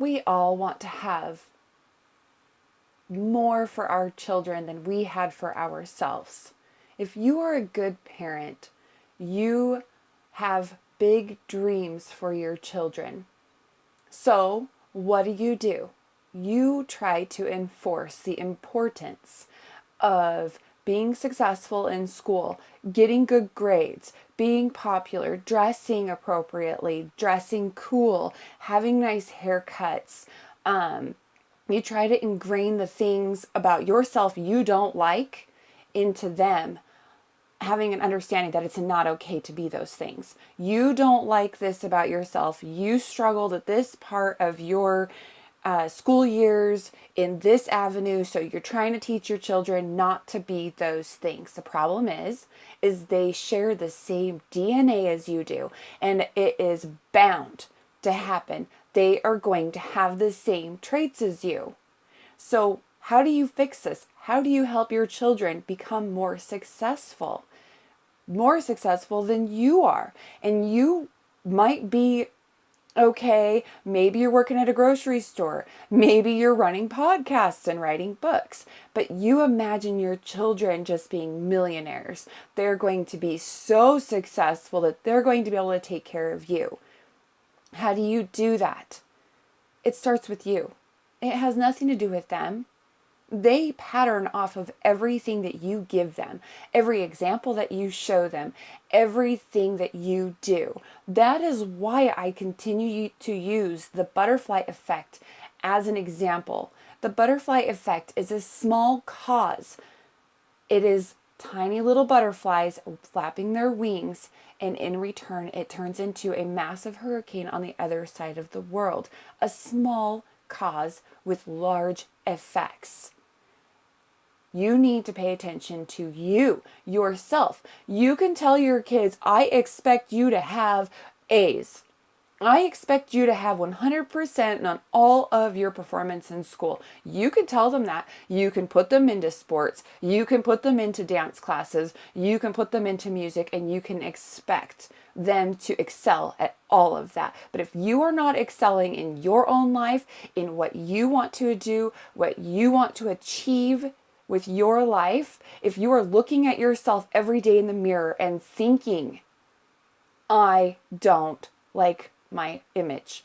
We all want to have more for our children than we had for ourselves. If you are a good parent, you have big dreams for your children. So, what do? You try to enforce the importance of being successful in school, getting good grades, being popular, dressing appropriately, dressing cool, having nice haircuts. You try to ingrain the things about yourself you don't like into them, having an understanding that it's not okay to be those things. You don't like this about yourself. You struggled at this part of your school years in this avenue, so you're trying to teach your children not to be those things. The problem is they share the same DNA as you do, and it is bound to happen. They are going to have the same traits as you. So how do you fix this? How do you help your children become more successful than you are? And you might be okay, maybe you're working at a grocery store, maybe you're running podcasts and writing books, but you imagine your children just being millionaires. They're going to be so successful that they're going to be able to take care of you. How do you do that? It starts with you. It has nothing to do with them. They pattern off of everything that you give them, every example that you show them, everything that you do. That is why I continue to use the butterfly effect as an example. The butterfly effect is a small cause. It is tiny little butterflies flapping their wings, and in return, it turns into a massive hurricane on the other side of the world. A small cause with large effects. You need to pay attention to you, yourself. You can tell your kids, I expect you to have A's. I expect you to have 100% on all of your performance in school. You can tell them that. You can put them into sports. You can put them into dance classes. You can put them into music, and you can expect them to excel at all of that. But if you are not excelling in your own life, in what you want to do, what you want to achieve with your life, if you are looking at yourself every day in the mirror and thinking, I don't like my image.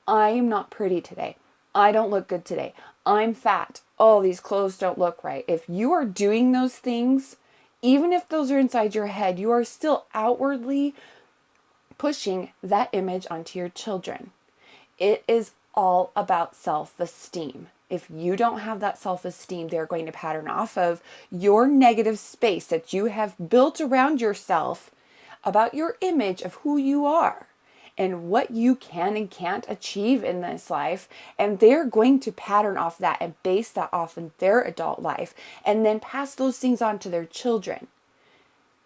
I am not pretty today. I don't look good today. I'm fat. Oh, these clothes don't look right. If you are doing those things, even if those are inside your head, you are still outwardly pushing that image onto your children. It is all about self-esteem. If you don't have that self-esteem, they're going to pattern off of your negative space that you have built around yourself about your image of who you are and what you can and can't achieve in this life. And they're going to pattern off that and base that off in their adult life and then pass those things on to their children.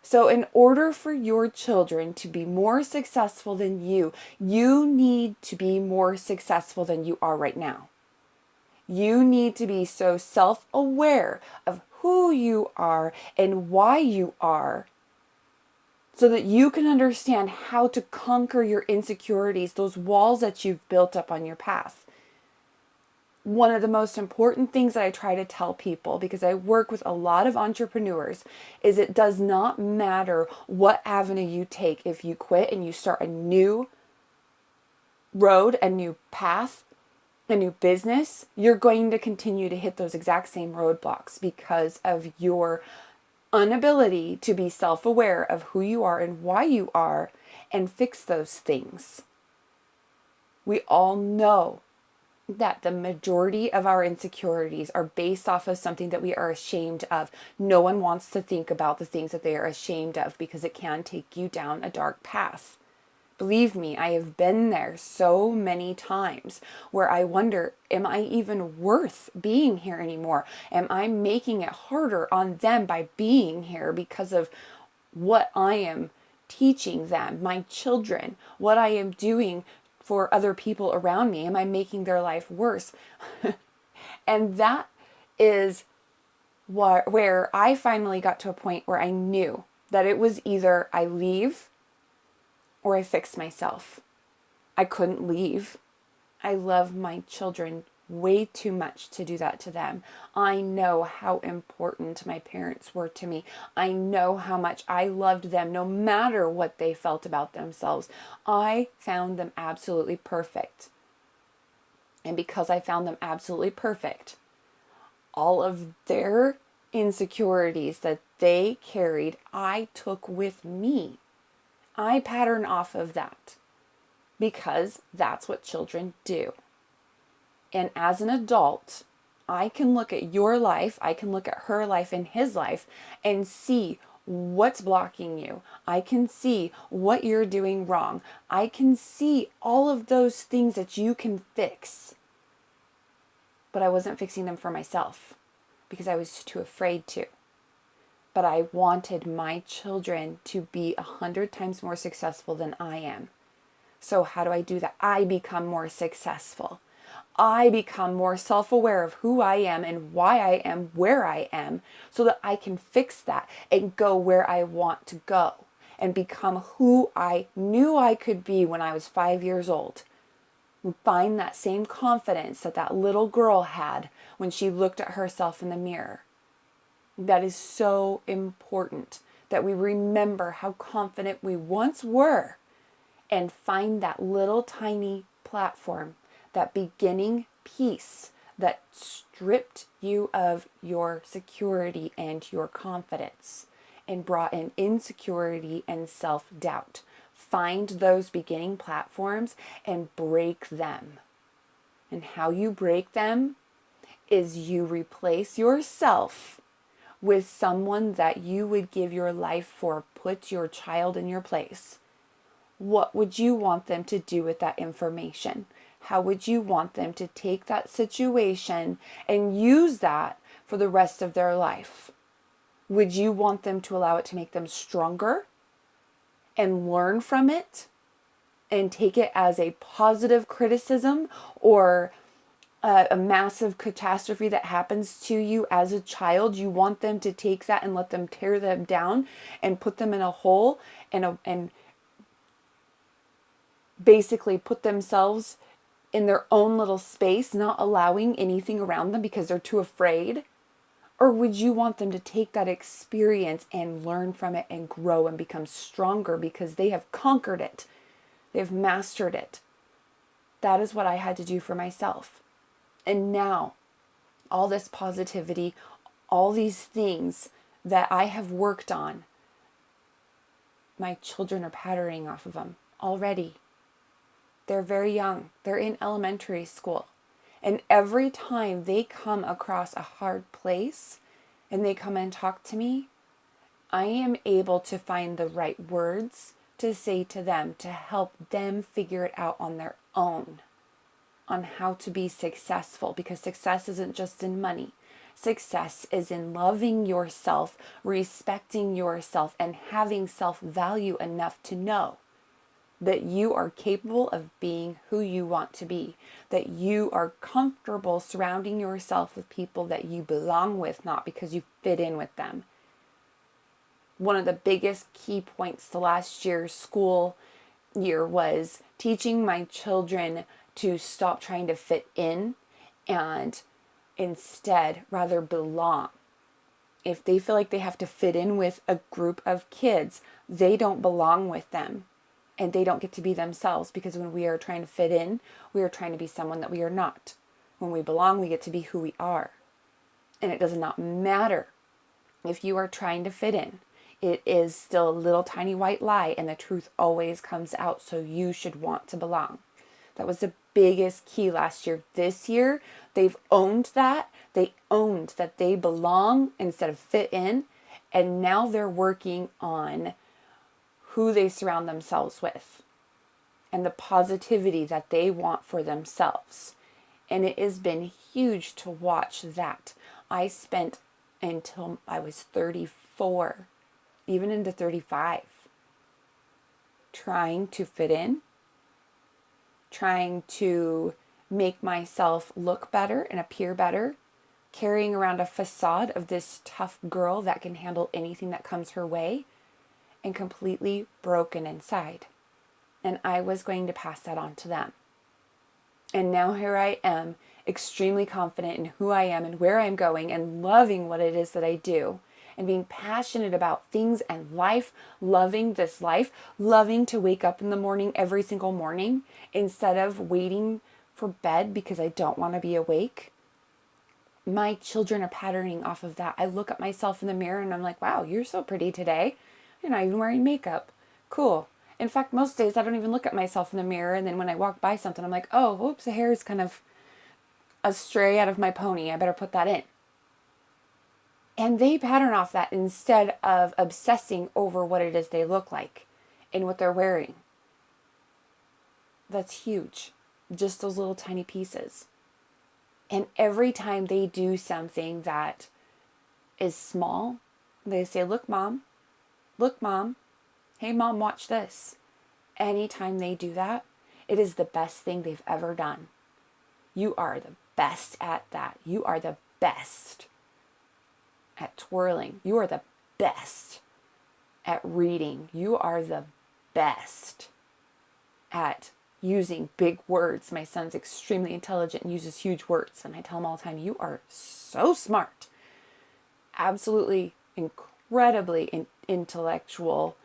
So in order for your children to be more successful than you need to be more successful than you are right now. You need to be so self-aware of who you are and why you are, so that you can understand how to conquer your insecurities, those walls that you've built up on your path. One of the most important things that I try to tell people, because I work with a lot of entrepreneurs, is it does not matter what avenue you take. If you quit and you start a new road, a new path, a new business, you're going to continue to hit those exact same roadblocks because of your inability to be self-aware of who you are and why you are and fix those things. We all know that the majority of our insecurities are based off of something that we are ashamed of. No one wants to think about the things that they are ashamed of because it can take you down a dark path. Believe me, I have been there so many times where I wonder, am I even worth being here anymore? Am I making it harder on them by being here because of what I am teaching them, my children, what I am doing for other people around me? Am I making their life worse? And that is where I finally got to a point where I knew that it was either I leave or I fix myself. I couldn't leave. I love my children way too much to do that to them. I know how important my parents were to me. I know how much I loved them no matter what they felt about themselves. I found them absolutely perfect. And because I found them absolutely perfect, all of their insecurities that they carried, I took with me. I pattern off of that because that's what children do. And as an adult, I can look at your life, I can look at her life and his life and see what's blocking you. I can see what you're doing wrong. I can see all of those things that you can fix. But I wasn't fixing them for myself because I was too afraid to. But I wanted my children to be 100 times more successful than I am. So how do I do that? I become more successful. I become more self-aware of who I am and why I am where I am so that I can fix that and go where I want to go and become who I knew I could be when I was 5 years old. And find that same confidence that that little girl had when she looked at herself in the mirror. That is so important that we remember how confident we once were and find that little tiny platform, that beginning piece that stripped you of your security and your confidence and brought in insecurity and self-doubt. Find those beginning platforms and break them. And how you break them is you replace yourself with someone that you would give your life for. Put your child in your place. What would you want them to do with that information? How would you want them to take that situation and use that for the rest of their life? Would you want them to allow it to make them stronger and learn from it and take it as a positive criticism or a massive catastrophe that happens to you as a child? You want them to take that and let them tear them down and put them in a hole and basically put themselves in their own little space, not allowing anything around them because they're too afraid? Or would you want them to take that experience and learn from it and grow and become stronger because they have conquered it? They've mastered it. That is what I had to do for myself. And now, all this positivity, all these things that I have worked on, my children are patterning off of them already. They're very young. They're in elementary school. And every time they come across a hard place and they come and talk to me, I am able to find the right words to say to them to help them figure it out on their own, on how to be successful, because success isn't just in money. Success is in loving yourself, respecting yourself, and having self-value enough to know that you are capable of being who you want to be, that you are comfortable surrounding yourself with people that you belong with, not because you fit in with them. One of the biggest key points to last year's school year was teaching my children to stop trying to fit in and instead rather belong. If they feel like they have to fit in with a group of kids, they don't belong with them. And they don't get to be themselves, because when we are trying to fit in, we are trying to be someone that we are not. When we belong, we get to be who we are. And it does not matter if you are trying to fit in. It is still a little tiny white lie, and the truth always comes out, so you should want to belong. That was the biggest key last year. This year, they've owned that. They owned that they belong instead of fit in, and now they're working on who they surround themselves with and the positivity that they want for themselves. And it has been huge to watch that. I spent until I was 34, even into 35, trying to fit in, trying to make myself look better and appear better, carrying around a facade of this tough girl that can handle anything that comes her way, and completely broken inside. And I was going to pass that on to them. And now here I am, extremely confident in who I am and where I'm going and loving what it is that I do and being passionate about things and life, loving this life, loving to wake up in the morning every single morning instead of waiting for bed because I don't want to be awake. My children are patterning off of that. I look at myself in the mirror and I'm like, wow, you're so pretty today. You're not even wearing makeup. Cool. In fact, most days I don't even look at myself in the mirror. And then when I walk by something, I'm like, oh, whoops, the hair is kind of astray out of my pony. I better put that in. And they pattern off that instead of obsessing over what it is they look like and what they're wearing. That's huge. Just those little tiny pieces. And every time they do something that is small, they say, look, mom, hey, mom, watch this. Anytime they do that, it is the best thing they've ever done. You are the best at that. You are the best at twirling. You are the best at reading. You are the best at using big words. My son's extremely intelligent and uses huge words. And I tell him all the time, you are so smart. Absolutely incredibly intellectual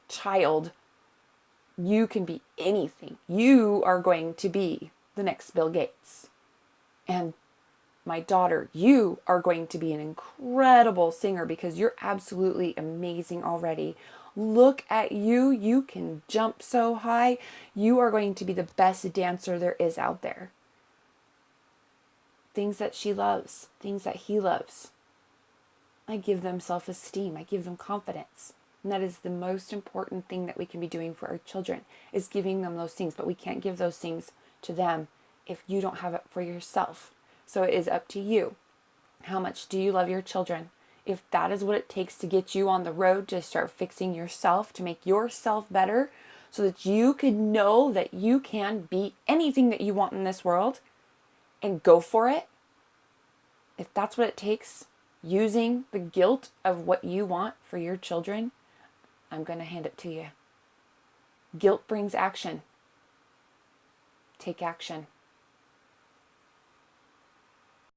child. You can be anything. You are going to be the next Bill Gates. And my daughter, you are going to be an incredible singer because you're absolutely amazing already. Look at you. You can jump so high. You are going to be the best dancer there is out there. Things that she loves, things that he loves. I give them self-esteem. I give them confidence. And that is the most important thing that we can be doing for our children, is giving them those things. But we can't give those things to them if you don't have it for yourself. So it is up to you. How much do you love your children? If that is what it takes to get you on the road to start fixing yourself, to make yourself better, so that you can know that you can be anything that you want in this world and go for it. If that's what it takes, using the guilt of what you want for your children, I'm going to hand it to you. Guilt brings action. Take action.